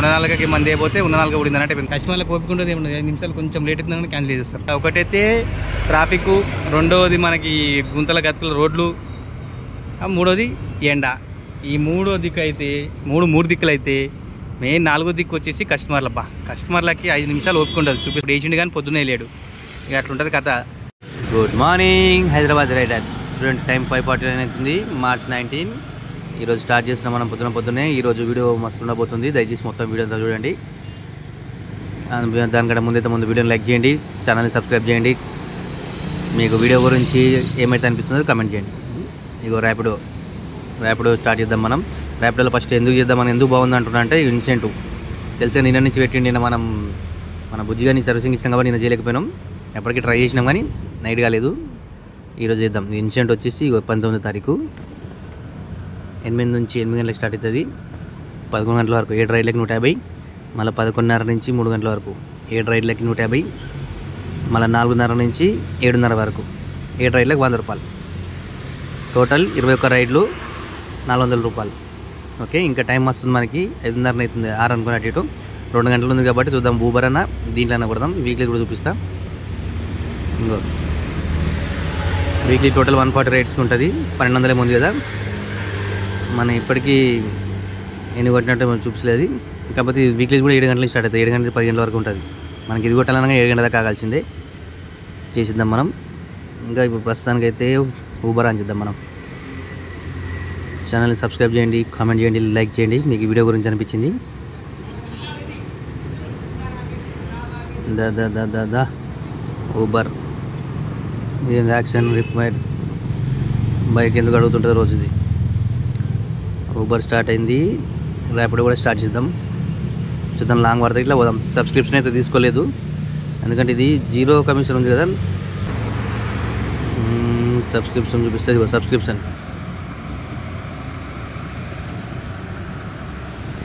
కొననాలుగకి మంది అయిపోతే ఉన్న నాలుగు ఊడింది అంటే కస్టమర్లకు ఓపిక ఏమన్నా 5 నిమిషాలు కొంచెం లేట్ అవుతుందని క్యాన్సిల్ చేసేస్తారు. ఒకటైతే ట్రాఫిక్, రెండవది మనకి గుంతల గతుకుల రోడ్లు, మూడోది ఎండ. ఈ మూడో దిక్కు అయితే మూడు దిక్కులు అయితే మెయిన్ 4వ దిక్కు వచ్చేసి కస్టమర్లకి 5 నిమిషాలు ఓపిక ఉండదు. చూపి వేసిండు కానీ పొద్దునే లేడు. ఇక అట్లుంటుంది కథ. Good morning Hyderabad riders. Student time 5:49 అవుతుంది, March 19. ఈరోజు స్టార్ట్ చేస్తున్నాం మనం పొద్దున్నే. ఈరోజు వీడియో మస్తు ఉండబోతుంది, దయచేసి మొత్తం వీడియో అంతా చూడండి. దానికంటే ముందు వీడియోని లైక్ చేయండి, ఛానల్ని సబ్స్క్రైబ్ చేయండి. మీకు వీడియో గురించి ఏమైతే అనిపిస్తుందో కమెంట్ చేయండి. ఇగో ర్యాపిడో స్టార్ట్ చేద్దాం మనం. ర్యాపిడోలో ఫస్ట్ ఎందుకు బాగుంది అంటున్నా అంటే ఇన్సెంటివ్ తెలిసే నిన్న నుంచి పెట్టిండి. నిన్న మన బుజ్జిగాని సర్వీసింగ్ ఇచ్చినాం కాబట్టి నిన్న చేయలేకపోయినాం. ఎప్పటికీ ట్రై చేసినాం కానీ నైట్ కాలేదు. ఈరోజు చేద్దాం. ఇన్సెంట్ వచ్చేసి 19వ తారీఖు 8 నుంచి 8 గంటలకు స్టార్ట్ అవుతుంది. 11 గంటల వరకు 7 రైడ్లకి 150, మళ్ళీ 11:30 నుంచి 3 గంటల వరకు 7 రైడ్లకి 150, మళ్ళీ 4:30 నుంచి 7:30 వరకు 7 రైడ్లకు 100 రూపాయలు. టోటల్ 21 రైడ్లు 400 రూపాయలు. ఓకే, ఇంకా టైం వస్తుంది మనకి 5:30 అవుతుంది. 6 అనుకుని అటు ఇటు 2 గంటలు ఉంది కాబట్టి చూద్దాం. ఊబర్ అన్న దీంట్లో అన్న కొడదాం. వీక్లీ కూడా చూపిస్తాం. ఇంకో వీక్లీ టోటల్ 140 రైడ్స్కి ఉంటుంది. 1200 ఉంది కదా, మనం ఇప్పటికీ ఎన్ని కొట్టినట్టు మనం చూపించలేదు. కాకపోతే వీక్లీ కూడా 7 గంటలకు స్టార్ట్ అవుతుంది. 7 గంటల 10 గంటల వరకు ఉంటుంది. మనకి ఇది కొట్టాలనగా 7 గంటల దాకా కావాల్సిందే. చేసిద్దాం మనం. ఇంకా ఇప్పుడు ప్రస్తుతానికి అయితే ఊబర్ అని చేద్దాం మనం. ఛానల్ని సబ్స్క్రైబ్ చేయండి, కామెంట్ చేయండి, లైక్ చేయండి. మీకు ఈ వీడియో గురించి అనిపించింది. దా ఊబర్ ఇది యాక్షన్ రిక్వైర్డ్ బైక్ ఎందుకు అడుగుతుంటుంది రోజుది. ఊబర్ స్టార్ట్ అయింది. ర్యాపిడో కూడా స్టార్ట్ చేద్దాం. చూద్దాం, లాంగ్ పడితే ఇట్లా పోదాం. సబ్స్క్రిప్షన్ అయితే తీసుకోలేదు, ఎందుకంటే ఇది 0 కమిషన్ ఉంది కదా. సబ్స్క్రిప్షన్ చూపిస్తుంది. సబ్స్క్రిప్షన్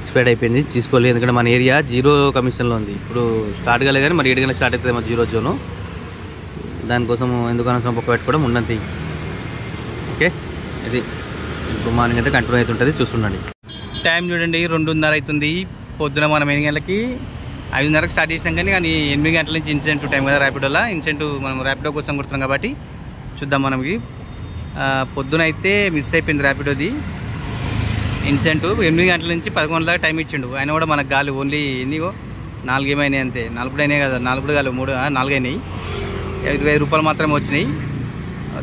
ఎక్స్పైర్డ్ అయిపోయింది, తీసుకోలేదు. ఎందుకంటే మన ఏరియా 0 కమిషన్లో ఉంది. ఇప్పుడు స్టార్ట్ కాలేదు కానీ మరి 7 గంటలకు స్టార్ట్ అవుతుంది మన 0 జోను. దానికోసం ఎందుకు అనవసరం పక్క పెట్టుకోవడం ఉన్నంత. ఓకే, ఇది ఇప్పుడు మార్నింగ్ అయితే కంటిన్యూ అవుతుంటుంది, చూస్తుండండి. టైం చూడండి, 2:30 అవుతుంది. పొద్దున మనం 8 గంటలకి 5:30కి స్టార్ట్ చేసినాం కానీ 8 గంటల నుంచి ఇన్సెంటివ్ టైం కదా. ర్యాపిడోలో ఇన్సెంటివ్ మనం ర్యాపిడో కోసం కొడుతున్నాం కాబట్టి చూద్దాం. మనకి పొద్దున అయితే మిస్ అయిపోయింది ర్యాపిడోది ఇన్సెంటివ్. 8 గంటల నుంచి 11 దాకా టైం ఇచ్చిండు. ఆయన కూడా మనకు గాలి ఓన్లీ ఎన్నిగో 4 ఏమైనాయి అంతే. 4 అయినాయి కదా, 4 కాదు 4 అయినాయి. 25 రూపాయలు మాత్రమే వచ్చినాయి.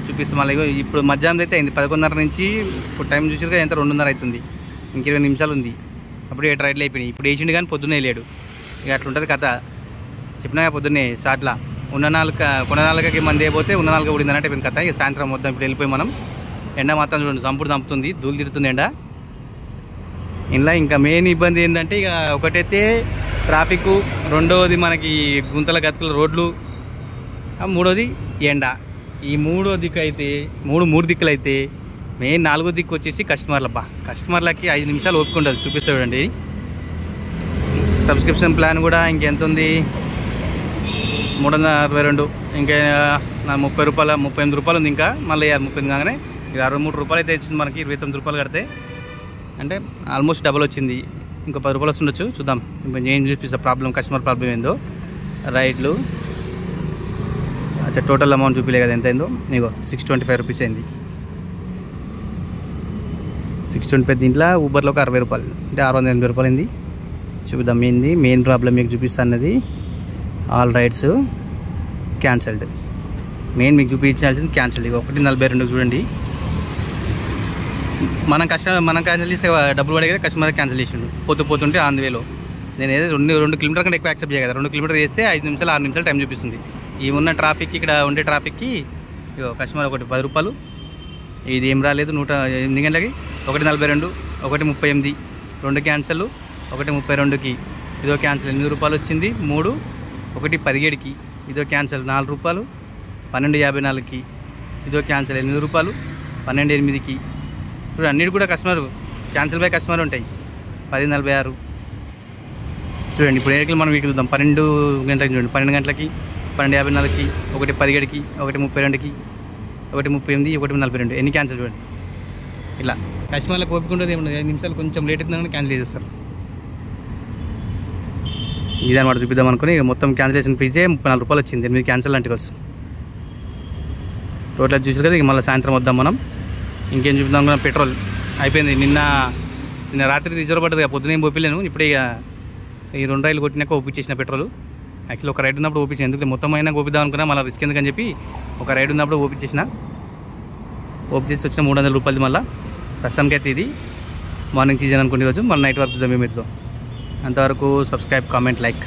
చూపిస్తాం మళ్ళీ. ఇప్పుడు మధ్యాహ్నం అయితే అయింది 11:30 నుంచి. ఇప్పుడు టైం చూసి ఎంత 2:30 అవుతుంది. ఇంక 20 నిమిషాలు ఉంది. అప్పుడు 7 రైడ్లు అయిపోయినాయి. ఇప్పుడు వేసిండు కానీ పొద్దున్నే లేడు. ఇక అట్లుంటుంది కథ. చెప్పినా పొద్దున్నే స్టార్ట్లా కొననాలుగకి మంది అయిపోతే ఉన్న 4 ఊడింది అన్నట్టు అయిపోయింది కథ. ఇక సాయంత్రం మొత్తం ఇప్పుడు వెళ్ళిపోయి మనం. ఎండ మాత్రం చూడండి, చంపుతుంది, ధూళి తిరుగుతుంది ఎండ. ఇలా ఇంకా మెయిన్ ఇబ్బంది ఏంటంటే ఇక ఒకటైతే ట్రాఫిక్, రెండవది మనకి గుంతల గతుకుల రోడ్లు, మూడోది ఎండ. ఈ మూడు దిక్కులు అయితే మెయిన్ 4వ దిక్కు వచ్చేసి కస్టమర్లకి 5 నిమిషాలు ఓపిక ఉండదు. చూపిస్తా చూడండి. సబ్స్క్రిప్షన్ ప్లాన్ కూడా ఇంకెంత ఉంది, 362. ఇంకా 30 రూపాయలు 38 రూపాయలు ఉంది. ఇంకా మళ్ళీ 38 కాగానే ఇక 63 రూపాయలు అయితే ఇచ్చింది మనకి. 29 రూపాయలు కడితే అంటే ఆల్మోస్ట్ డబల్ వచ్చింది. ఇంకో 10 రూపాయలు వస్తుండొచ్చు, చూద్దాం. ఏం చూపిస్తా కస్టమర్ ప్రాబ్లం ఏందో. రైడ్లు అచ్చా, టోటల్ అమౌంట్ చూపిలే కదా ఎంత అయిందో. ఇగో 625 రూపీస్ అయింది. 625. దీంట్లో ఊబర్లో ఒక 60 రూపాయలు అంటే 680 రూపాయలు అయింది. చూద్దాం మెయిన్ ప్రాబ్లం మీకు చూపిస్తా అన్నది. All rides cancelled. మెయిన్ మీకు చూపించాల్సింది క్యాన్సల్డ్. ఇక 1:42 చూడండి. మనం క్యాన్సిల్ చేస్తే డబ్బులు పడే కదా, కస్టమర్ క్యాన్సిల్ చేసిండు. పోతుంటే ఆన్ ది వేలో. నేను ఏదో 2 కిలోమీటర్ కంటే ఎక్కువ యాక్సెప్ట్ చేయాలి కదా. 2 కిలోమీటర్ చేస్తే 5 నిమిషాలు 6 నిమిషాలు టైం చూపిస్తుంది. ఈ ఉన్న ట్రాఫిక్, ఇక్కడ ఉండే ట్రాఫిక్కి ఇగో కస్టమర్ ఒకటి 10 రూపాయలు. ఇది ఏం రాలేదు. 8 గంటలకి 1:42, 1:38, 2 క్యాన్సల్, 1:32కి ఇదో క్యాన్సల్ 8 రూపాయలు వచ్చింది. 1:17కి ఇదో క్యాన్సల్ 4 రూపాయలు. 12:54కి ఇదో క్యాన్సల్ 8 రూపాయలు. 12:08కి ఇప్పుడు అన్నిటి కూడా క్యాన్సిల్ బై కస్టమర్ ఉంటాయి. 10:46 చూడండి. ఇప్పుడు ఏకలు మనం వీక్ చూద్దాం. 12 గంటలకి చూడండి. 12 గంటలకి, 12:54కి, 1:17కి, 1:32కి, 1:38, 1:42 ఎన్ని క్యాన్సిల్ చూడండి. ఇలా కస్టమర్లకు ఓపిక ఉండదు. 5 నిమిషాలు కొంచెం లేట్ అవుతుందని క్యాన్సిల్ చేసేస్తారు. ఇదన్నమాట చూపిద్దాం అనుకుని మొత్తం క్యాన్సిలేషన్ ఫీజే 34 రూపాయలు వచ్చింది. మీరు క్యాన్సిల్ లాంటికి వస్తుంది టోటల్ చూసారు కదా. ఇక మళ్ళీ సాయంత్రం వద్దాం మనం. ఇంకేం చూపిద్దాం అనుకున్నా, పెట్రోల్ అయిపోయింది. నిన్న రాత్రి రిజర్వ్ పడ్డది, పొద్దున ఏం పోపిలేను. ఇప్పుడు ఇక ఈ 2 రైలు కొట్టినాక ఓపించేసిన పెట్రోల్. యాక్చువల్లీ ఒక రైడ్ ఉన్నప్పుడు ఓపించాను, ఎందుకు మొత్తం అయినా ఓపిద్దాం అనుకున్నా, మళ్ళీ రిస్క్ ఎందుకని చెప్పి ఒక రైడ్ ఉన్నప్పుడు ఓపించేసి వచ్చిన 300 రూపాయలు. మళ్ళీ ప్రస్తుతానికి అయితే ఇది మార్నింగ్ సీజన్ అనుకునే రోజు, మళ్ళీ నైట్ వరకు చూద్దాం మేము ఇట్లో. అంతవరకు సబ్స్క్రైబ్, కామెంట్, లైక్.